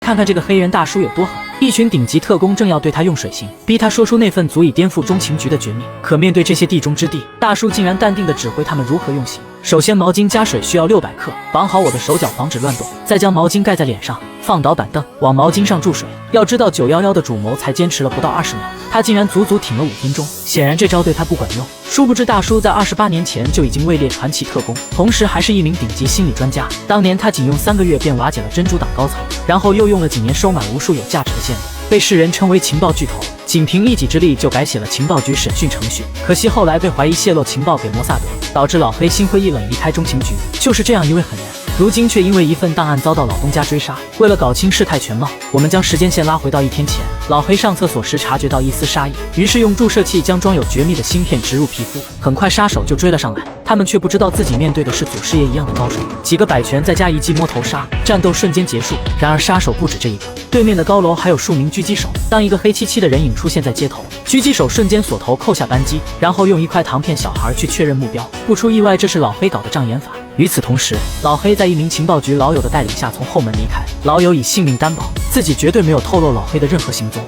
看看这个黑人大叔有多狠！一群顶级特工正要对他用水刑，逼他说出那份足以颠覆中情局的绝密。可面对这些地中之地，大叔竟然淡定地指挥他们如何用刑。首先，毛巾加水需要600克，绑好我的手脚，防止乱动。再将毛巾盖在脸上，放倒板凳，往毛巾上注水。要知道911的主谋才坚持了不到20秒，他竟然足足挺了5分钟。显然这招对他不管用。殊不知大叔在28年前就已经位列传奇特工，同时还是一名顶级心理专家。当年他仅用3个月便瓦解了珍珠党高层，然后又用了几年收买无数有价值的线索，被世人称为情报巨头。仅凭一己之力就改写了情报局审讯程序，可惜后来被怀疑泄露情报给摩萨德，导致老黑心灰意冷离开中情局。就是这样一位狠人，如今却因为一份档案遭到老东家追杀。为了搞清事态全貌，我们将时间线拉回到1天前，老黑上厕所时察觉到一丝杀意，于是用注射器将装有绝密的芯片植入皮肤。很快杀手就追了上来，他们却不知道自己面对的是祖师爷一样的高手，几个摆拳再加一记摸头杀，战斗瞬间结束。然而杀手不止这一个，对面的高楼还有数名狙击手。当一个黑漆漆的人影出现在街头，狙击手瞬间锁头扣下扳机，然后用一块糖骗小孩去确认目标。不出意外，这是老黑搞的障眼法。与此同时，老黑在一名情报局老友的带领下从后门离开，老友以性命担保，自己绝对没有透露老黑的任何行踪。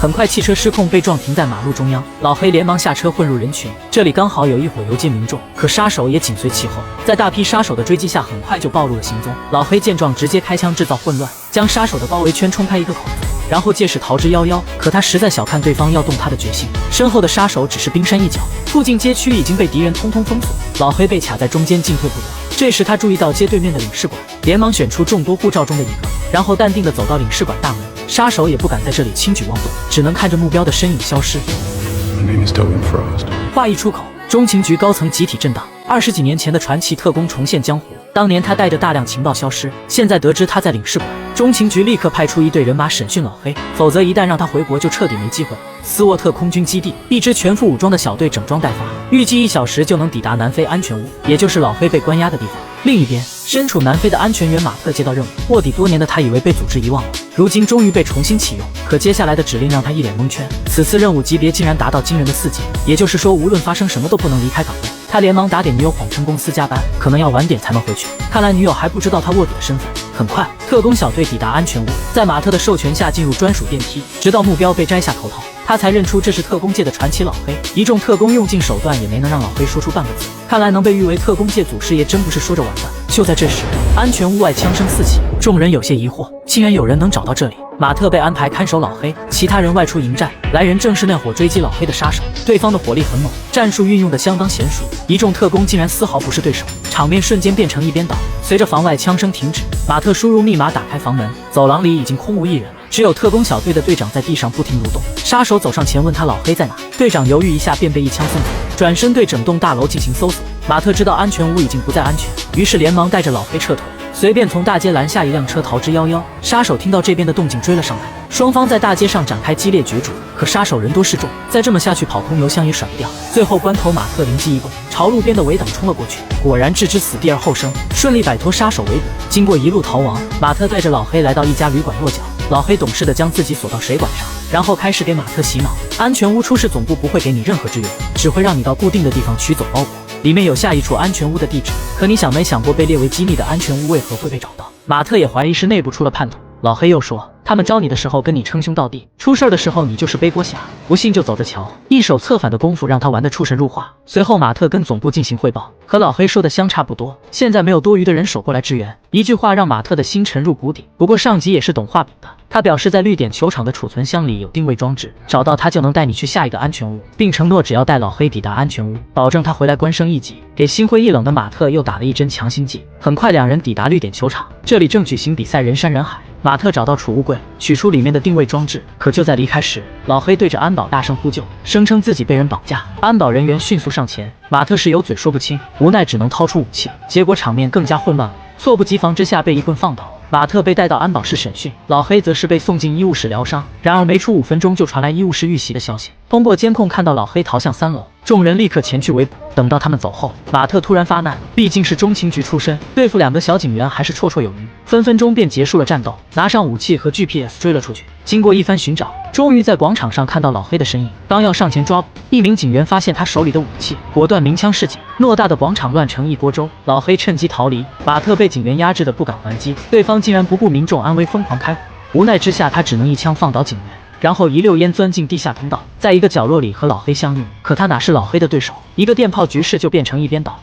很快，汽车失控被撞停在马路中央，老黑连忙下车混入人群。这里刚好有一伙游街民众，可杀手也紧随其后，在大批杀手的追击下，很快就暴露了行踪。老黑见状，直接开枪制造混乱，将杀手的包围圈冲开一个口子，然后借势逃之夭夭。可他实在小看对方要动他的决心，身后的杀手只是冰山一角，附近街区已经被敌人通通封锁，老黑被卡在中间，进退不得。这时他注意到街对面的领事馆，连忙选出众多护照中的一个，然后淡定地走到领事馆大门。杀手也不敢在这里轻举妄动，只能看着目标的身影消失。话一出口，中情局高层集体震荡。20几年前的传奇特工重现江湖，当年他带着大量情报消失，现在得知他在领事馆，中情局立刻派出1队人马审讯老黑，否则一旦让他回国就彻底没机会。斯沃特空军基地，一支全副武装的小队整装待发，预计1小时就能抵达南非安全屋，也就是老黑被关押的地方。另一边，身处南非的安全员马特接到任务，卧底多年的他以为被组织遗忘了，如今终于被重新启用。可接下来的指令让他一脸蒙圈，此次任务级别竟然达到惊人的4级，也就是说无论发生什么都不能离开岗位。他连忙打给女友，谎称公司加班，可能要晚点才能回去。看来女友还不知道他卧底的身份。很快，特工小队抵达安全屋，在马特的授权下进入专属电梯，直到目标被摘下头套，他才认出这是特工界的传奇老黑。一众特工用尽手段也没能让老黑说出半个字，看来能被誉为特工界祖师爷真不是说着玩的。就在这时，安全屋外枪声四起，众人有些疑惑，竟然有人能找到这里。马特被安排看守老黑，其他人外出迎战。来人正是那伙追击老黑的杀手，对方的火力很猛，战术运用的相当娴熟，一众特工竟然丝毫不是对手，场面瞬间变成一边倒。随着房外枪声停止，马特输入密码打开房门，走廊里已经空无一人，只有特工小队的队长在地上不停蠕动。杀手走上前问他老黑在哪，队长犹豫一下便被一枪送走，转身对整栋大楼进行搜索。马特知道安全屋已经不再安全，于是连忙带着老黑撤退，随便从大街拦下一辆车逃之夭夭。杀手听到这边的动静追了上来，双方在大街上展开激烈角逐，可杀手人多势众，再这么下去跑空油箱也甩不掉。最后关头，马特灵机一动，朝路边的围挡冲了过去，果然置之死地而后生，顺利摆脱杀手围捕。经过一路逃亡，马特带着老黑来到一家旅馆落脚。老黑懂事的将自己锁到水管上，然后开始给马特洗脑。安全屋出事总部不会给你任何支援，只会让你到固定的地方取走包裹，里面有下一处安全屋的地址。可你想没想过被列为机密的安全屋为何会被找到？马特也怀疑是内部出了叛徒。老黑又说，他们招你的时候跟你称兄道弟，出事的时候你就是背锅侠，不信就走着瞧。一手策反的功夫让他玩得出神入化。随后马特跟总部进行汇报，和老黑说的相差不多，现在没有多余的人手过来支援。一句话让马特的心沉入谷底。不过上级也是懂画饼的，他表示在绿点球场的储存箱里有定位装置，找到他就能带你去下一个安全屋，并承诺只要带老黑抵达安全屋，保证他回来官升一级。给心灰意冷的马特又打了一针强心剂。很快两人抵达绿点球场，这里正举行比赛，人山人海。马特找到储物柜，取出里面的定位装置，可就在离开时，老黑对着安保大声呼救，声称自己被人绑架。安保人员迅速上前，马特是有嘴说不清，无奈只能掏出武器，结果场面更加混乱了，猝不及防之下被一棍放倒。马特被带到安保室审讯，老黑则是被送进医务室疗伤。然而没出5分钟就传来医务室遇袭的消息，通过监控看到老黑逃向3楼，众人立刻前去围捕。等到他们走后，马特突然发难，毕竟是中情局出身，对付2个小警员还是绰绰有余，分分钟便结束了战斗，拿上武器和 GPS 追了出去。经过一番寻找，终于在广场上看到老黑的身影，刚要上前抓捕，一名警员发现他手里的武器，果断鸣枪示警。偌大的广场乱成一锅粥，老黑趁机逃离。马特被警员压制的不敢还击，对方竟然不顾民众安危疯狂开火，无奈之下他只能一枪放倒警员，然后一溜烟钻进地下通道，在一个角落里和老黑相遇。可他哪是老黑的对手，一个电炮局势就变成一边倒。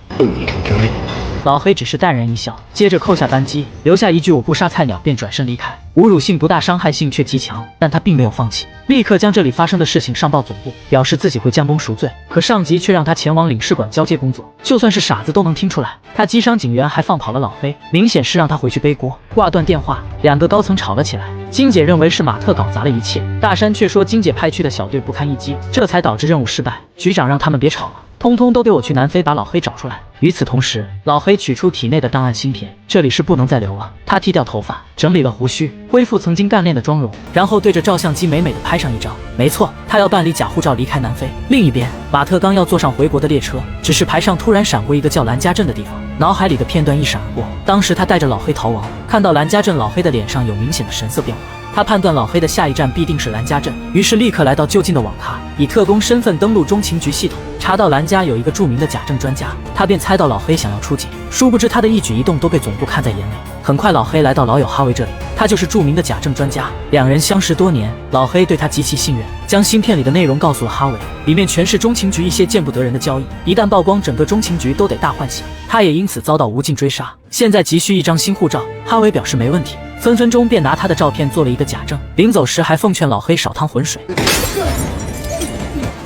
老黑只是淡然一笑，接着扣下扳机，留下一句我不杀菜鸟，便转身离开。侮辱性不大，伤害性却极强，但他并没有放弃，立刻将这里发生的事情上报总部，表示自己会将功赎罪。可上级却让他前往领事馆交接工作，就算是傻子都能听出来，他击伤警员还放跑了老黑，明显是让他回去背锅。挂断电话，2个高层吵了起来。金姐认为是马特搞砸了一切，大山却说金姐派去的小队不堪一击，这才导致任务失败。局长让他们别吵了，通通都给我去南非把老黑找出来。与此同时，老黑取出体内的档案芯片，这里是不能再留了。他剃掉头发，整理了胡须，恢复曾经干练的妆容，然后对着照相机美美的拍上一张。没错，他要办理假护照离开南非。另一边，马特刚要坐上回国的列车，只是排上突然闪过一个叫兰家镇的地方，脑海里的片段一闪而过。当时他带着老黑逃亡，看到兰家镇，老黑的脸上有明显的神色变化。他判断老黑的下一站必定是兰家镇，于是立刻来到就近的网咖，以特工身份登录中情局系统，查到兰家有一个著名的假证专家，他便猜到老黑想要出境，殊不知他的一举一动都被总部看在眼里。很快，老黑来到老友哈维这里，他就是著名的假证专家，2人相识多年，老黑对他极其信任，将芯片里的内容告诉了哈维，里面全是中情局一些见不得人的交易，一旦曝光，整个中情局都得大换血。他也因此遭到无尽追杀，现在急需一张新护照。哈维表示没问题，分分钟便拿他的照片做了一个假证，临走时还奉劝老黑少趟浑水。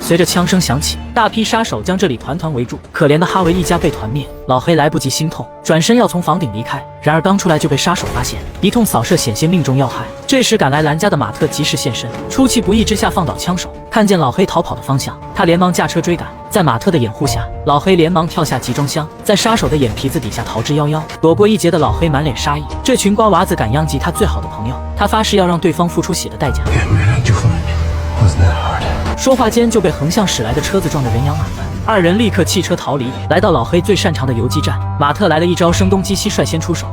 随着枪声响起，大批杀手将这里团团围住，可怜的哈维一家被团灭。老黑来不及心痛，转身要从房顶离开，然而刚出来就被杀手发现，一通扫射险些命中要害。这时赶来兰家的马特及时现身，出其不意之下放倒枪手，看见老黑逃跑的方向，他连忙驾车追赶。在马特的掩护下，老黑连忙跳下集装箱，在杀手的眼皮子底下逃之夭夭。躲过一劫的老黑满脸杀意，这群瓜娃子敢殃及他最好的朋友，他发誓要让对方付出血的代价。说话间就被横向驶来的车子撞得人仰马翻，2人立刻弃车逃离，来到老黑最擅长的游击战。马特来了一招声东击西，率先出手，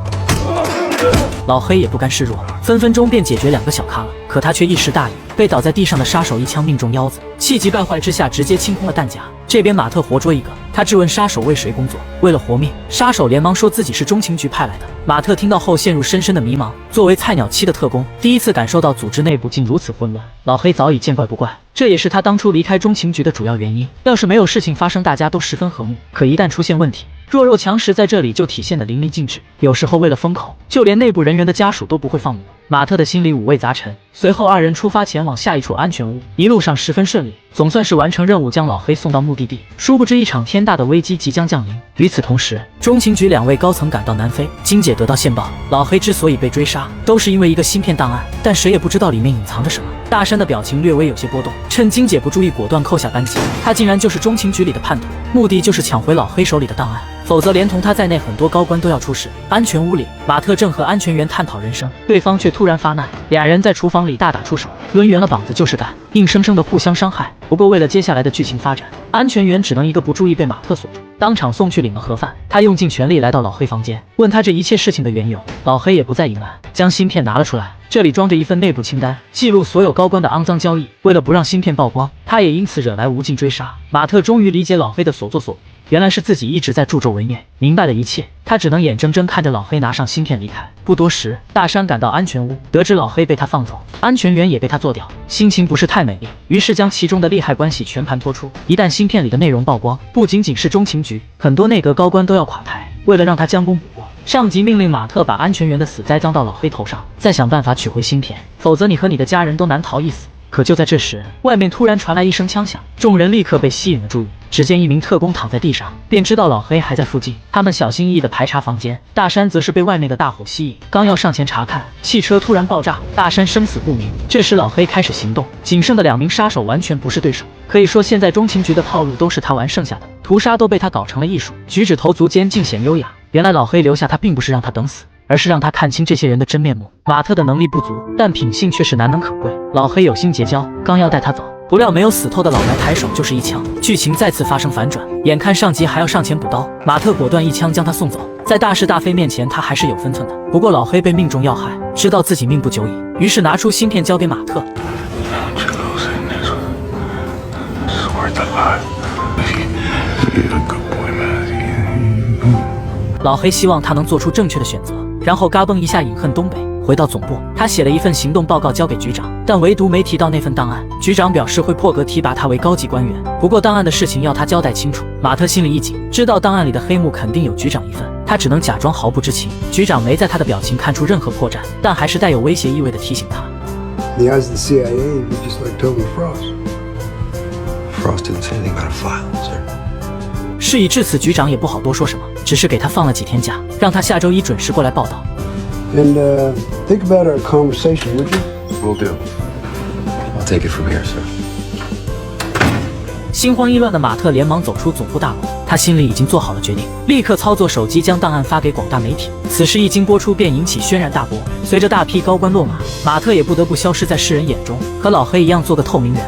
老黑也不甘示弱，分分钟便解决2个小咖了。可他却一时大意，被倒在地上的杀手一枪命中腰子，气急败坏之下直接清空了弹夹。这边马特活捉一个，他质问杀手为谁工作，为了活命，杀手连忙说自己是中情局派来的。马特听到后陷入深深的迷茫，作为菜鸟期的特工，第一次感受到组织内部竟如此混乱。老黑早已见怪不怪，这也是他当初离开中情局的主要原因。要是没有事情发生，大家都十分和睦，可一旦出现问题，弱肉强食在这里就体现得淋漓尽致。有时候为了封口，就连内部人员的家属都不会放过。马特的心里五味杂陈。随后2人出发前往下一处安全屋，一路上十分顺利，总算是完成任务，将老黑送到目的地。殊不知一场天大的危机即将降临。与此同时，中情局2位高层赶到南非，金姐得到线报，老黑之所以被追杀，都是因为一个芯片档案，但谁也不知道里面隐藏着什么。大山的表情略微有些波动，趁金姐不注意，果断扣下扳机。他竟然就是中情局里的叛徒，目的就是抢回老黑手里的档案，否则连同他在内很多高官都要出事。安全屋里，马特正和安全员探讨人生，对方却突然发难，2人在厨房里大打出手，抡圆了膀子就是干，硬生生的互相伤害。不过为了接下来的剧情发展，安全员只能一个不注意被马特锁住，当场送去领了盒饭。他用尽全力来到老黑房间，问他这一切事情的缘由。老黑也不再隐瞒，将芯片拿了出来，这里装着一份内部清单，记录所有高官的肮脏交易。为了不让芯片曝光，他也因此惹来无尽追杀。马特终于理解老黑的所作所为，原来是自己一直在助纣为虐，明白了一切，他只能眼睁睁看着老黑拿上芯片离开。不多时，大山赶到安全屋，得知老黑被他放走，安全员也被他做掉，心情不是太美丽，于是将其中的利害关系全盘托出。一旦芯片里的内容曝光，不仅仅是中情局，很多内阁高官都要垮台。为了让他将功补过，上级命令马特把安全员的死栽赃到老黑头上，再想办法取回芯片，否则你和你的家人都难逃一死。可就在这时，外面突然传来一声枪响，众人立刻被吸引了注意。只见一名特工躺在地上，便知道老黑还在附近。他们小心翼翼地排查房间，大山则是被外面的大火吸引，刚要上前查看，汽车突然爆炸，大山生死不明。这时老黑开始行动，仅剩的2名杀手完全不是对手，可以说现在中情局的套路都是他玩剩下的，屠杀都被他搞成了艺术，举止投足间尽显优雅。原来老黑留下他并不是让他等死，而是让他看清这些人的真面目。马特的能力不足，但品性却是难能可贵。老黑有心结交，刚要带他走，不料没有死透的老白抬手就是一枪，剧情再次发生反转。眼看上级还要上前补刀，马特果断一枪将他送走。在大是大非面前，他还是有分寸的。不过老黑被命中要害，知道自己命不久矣，于是拿出芯片交给马特。老黑希望他能做出正确的选择，然后嘎嘣一下隐恨东北。回到总部，他写了一份行动报告交给局长，但唯独没提到那份档案。局长表示会破格提拔他为高级官员，不过档案的事情要他交代清楚。马特心里一紧，知道档案里的黑幕肯定有局长一份，他只能假装毫不知情。局长没在他的表情看出任何破绽，但还是带有威胁意味地提醒他。In the eyes of the CIA, you're just like Toby Frost. Frost didn't say anything about a file, sir. 事已至此，局长也不好多说什么，只是给他放了几天假，让他下周一准时过来报道。And think about our conversation, would you? Will do. I'll take it from here, sir. 心慌意乱的马特连忙走出总部大楼，他心里已经做好了决定，立刻操作手机将档案发给广大媒体。此事一经播出，便引起轩然大波。随着大批高官落马，马特也不得不消失在世人眼中，和老黑一样做个透明人。